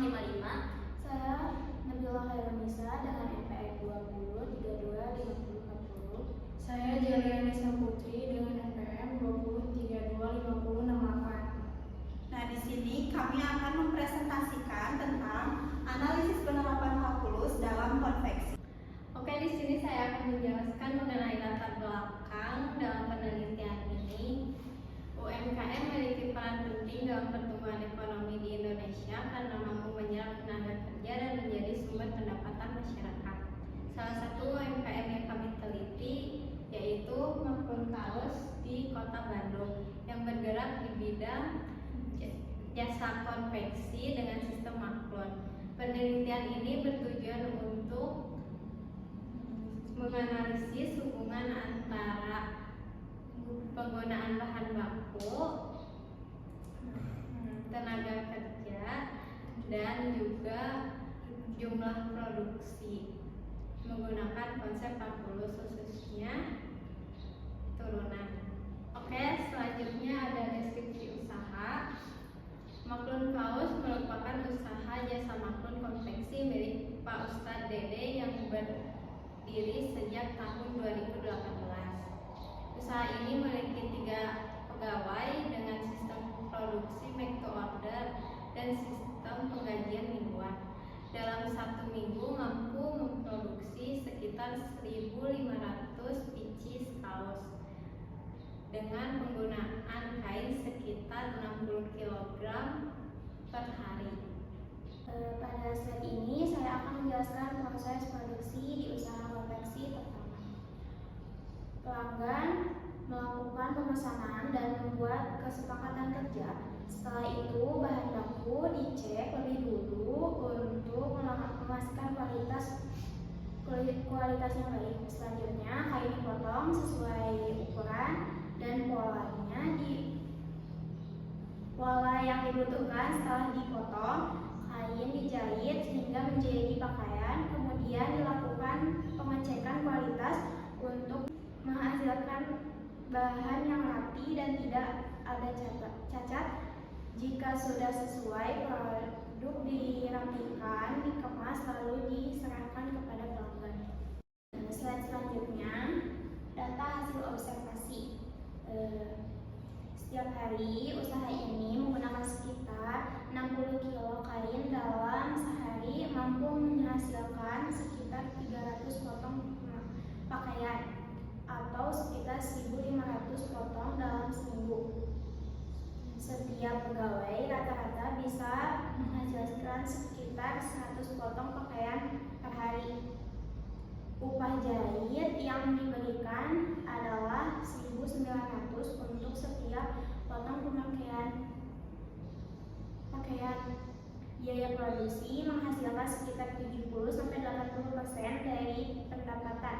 055. Saya Nabila Khairunisa dengan NPM 20325040. Saya Jalianisa Putri dengan NPM 20325068. Nah, di sini kami akan mempresentasikan tentang analisis penerapan kalkulus dalam konveksi. Oke, di sini saya akan menjelaskan mengenai latar belakang dalam penelitian ini. UMKM memiliki peran penting dalam pertumbuhan ekonomi di Indonesia karena mampu menyerap tenaga kerja dan menjadi sumber pendapatan masyarakat. Salah satu UMKM yang kami teliti yaitu Maklun Kaos di Kota Bandung yang bergerak di bidang jasa konveksi dengan sistem maklun. Penelitian ini bertujuan untuk menganalisis hubungan antara penggunaan bahan baku, tenaga kerja, dan juga jumlah produksi menggunakan konsep kalkulus, khususnya turunan. Oke, selanjutnya ada deskripsi usaha. Maklun Kaos merupakan usaha jasa maklun konveksi milik Pak Ustadz Dede yang berdiri sejak tahun 2018. Usaha ini memiliki 3 pegawai dengan sistem produksi make to order dan sistem penggajian mingguan. Dalam 1 minggu mampu memproduksi sekitar 1.500 pieces kaos dengan penggunaan kain sekitar 60 kg per hari. Pada slide ini saya akan menjelaskan proses produksi di usaha konveksi pertama. Pelanggan melakukan pemesanan dan membuat kesepakatan kerja. Setelah itu bahan baku dicek lebih dulu untuk memastikan kualitas yang baik. Selanjutnya kain dipotong sesuai ukuran dan pola yang dibutuhkan. Setelah dipotong, kain dijahit hingga menjadi pakaian. Kemudian dilakukan pengecekan kualitas untuk menghasilkan bahan yang rapi dan tidak ada cacat. Jika sudah sesuai, produk dirapikan, dikemas, lalu diserahkan kepada pelanggan. Slide selanjutnya, data hasil observasi. Setiap hari usaha ini menggunakan sekitar 60 kilo kain. Dalam sehari mampu menghasilkan sekitar 300 potong pakaian atau sekitar 1.500 potong dalam seminggu. Setiap pegawai rata-rata bisa menghasilkan sekitar 100 potong pakaian per hari. Upah jahit yang diberikan adalah 1.900 untuk setiap potong pakaian. Biaya produksi menghasilkan sekitar 70-80% dari pendapatan.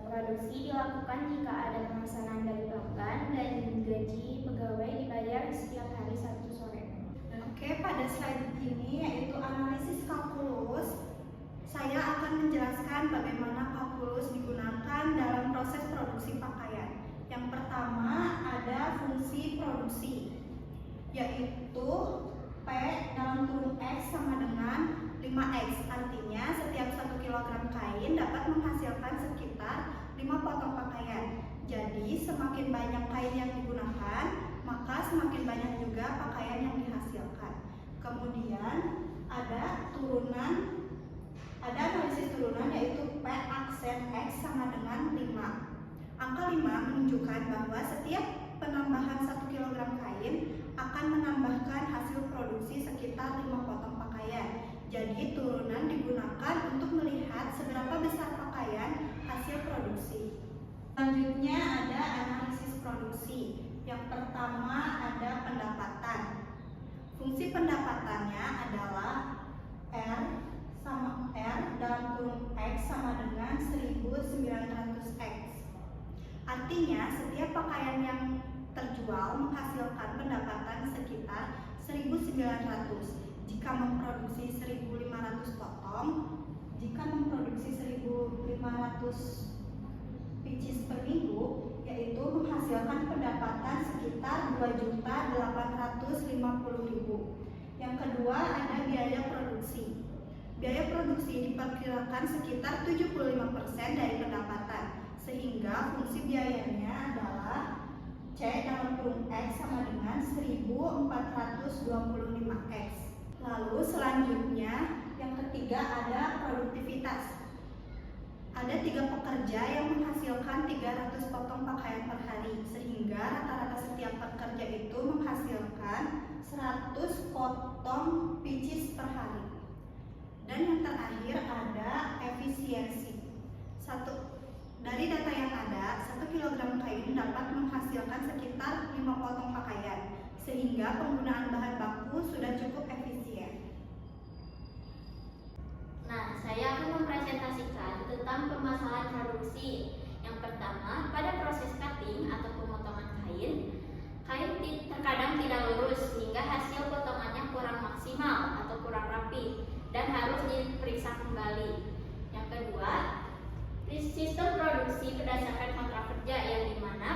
Produksi dilakukan jika ada pemesanan dari pelanggan dan gaji pegawai dibayar setiap hari Sabtu sore. Oke, pada slide ini yaitu analisis kalkulus. Saya akan menjelaskan bagaimana kalkulus digunakan dalam proses produksi pakaian. Yang pertama ada fungsi produksi, yaitu P dalam kurung X sama dengan 5X. Artinya setiap 1 kg kain dapat menghasilkan sekitar 5 potong pakaian. Jadi semakin banyak kain yang digunakan, maka semakin banyak juga pakaian yang dihasilkan. Kemudian ada analisis turunan, yaitu P aksen X sama dengan 5. Angka 5 menunjukkan bahwa setiap penambahan 1 kg kain akan menambahkan hasil produksi sekitar 5 potong pakaian. Jadi turunan digunakan untuk melihat seberapa besar pakaian hasil produksi. Selanjutnya ada analisis produksi. Yang pertama ada pendapatan. Fungsi pendapatannya adalah R dalam kurung X sama dengan 1.900X. Artinya setiap pakaian yang terjual menghasilkan pendapatan sekitar 1.900. Jika memproduksi 1.500 potong, jika memproduksi 1.500 pieces per minggu, yaitu menghasilkan pendapatan sekitar 2.850.000. Yang kedua ada biaya produksi. Biaya produksi diperkirakan sekitar 75% dari pendapatan, sehingga fungsi biayanya adalah C dalam kurung X sama dengan 1425X. Lalu selanjutnya yang ketiga ada produktivitas. Ada 3 pekerja yang menghasilkan 300 potong pakaian per hari, sehingga rata-rata setiap pekerja itu menghasilkan 100 potong pieces per hari. Dan yang terakhir ada efisiensi. Dari data yang ada, 1 kg kain dapat menghasilkan sekitar 5 potong pakaian, sehingga penggunaan bahan baku sudah cukup efisien. Nah, saya akan mempresentasikan tentang permasalahan produksi. Yang pertama, pada proses cutting atau pemotongan kain terkadang tidak lurus sehingga hasil potongannya kurang maksimal atau kurang rapi dan harus diperiksa kembali. Yang kedua, sistem produksi berdasarkan kontrak kerja yang dimana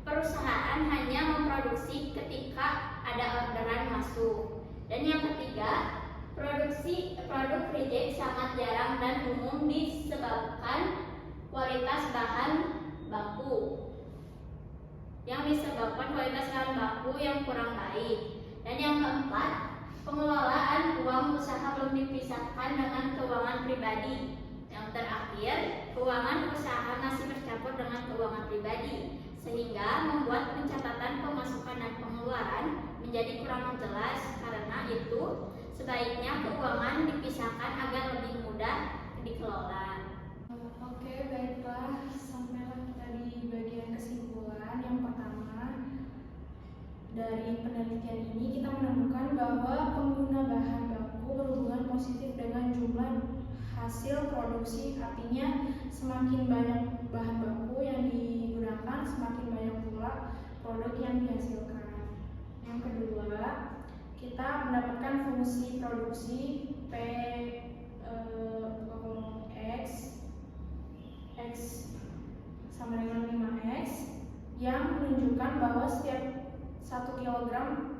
perusahaan hanya memproduksi ketika ada orderan masuk. Dan yang ketiga, produk reject sangat jarang dan umum disebabkan kualitas bahan baku yang kurang baik. Dan yang keempat, pengelolaan uang usaha belum dipisahkan dengan keuangan pribadi. Yang terakhir, keuangan usaha masih bercampur dengan keuangan pribadi, sehingga membuat pencatatan pemasukan dan pengeluaran menjadi kurang jelas. Karena itu, sebaiknya keuangan dipisahkan agar lebih mudah dikelola. Oke, baiklah, sampailah kita di bagian kesimpulan. Yang pertama, dari penelitian ini kita menemukan bahwa pengguna bahan baku berhubungan positif dengan jumlah hasil produksi. Artinya semakin banyak bahan baku yang digunakan, semakin banyak pula produk yang dihasilkan. Yang kedua, kita mendapatkan fungsi produksi P X sama dengan 5X yang menunjukkan bahwa setiap 1 kg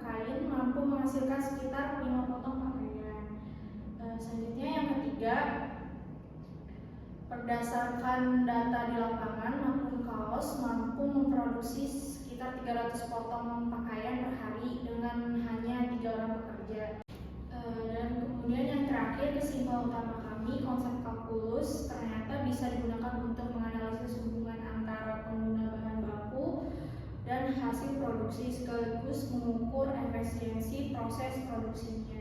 kain mampu menghasilkan sekitar 5 potong pakaian. Selanjutnya yang ketiga, berdasarkan data di lapangan, Makmur Kaos mampu memproduksi sekitar 300 potong pakaian per hari dengan hanya 3 orang pekerja. Dan kemudian yang terakhir, kesimpulan utama kami, konsep kalkulus ternyata bisa digunakan untuk menganalisis hubungan antara pengguna bahan baku dan hasil produksi sekaligus mengukur efisiensi proses produksinya.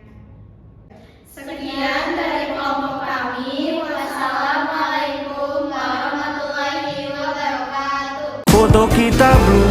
Sekian dari kelompok kami. Wassalamualaikum warahmatullahi wabarakatuh. Foto kita belum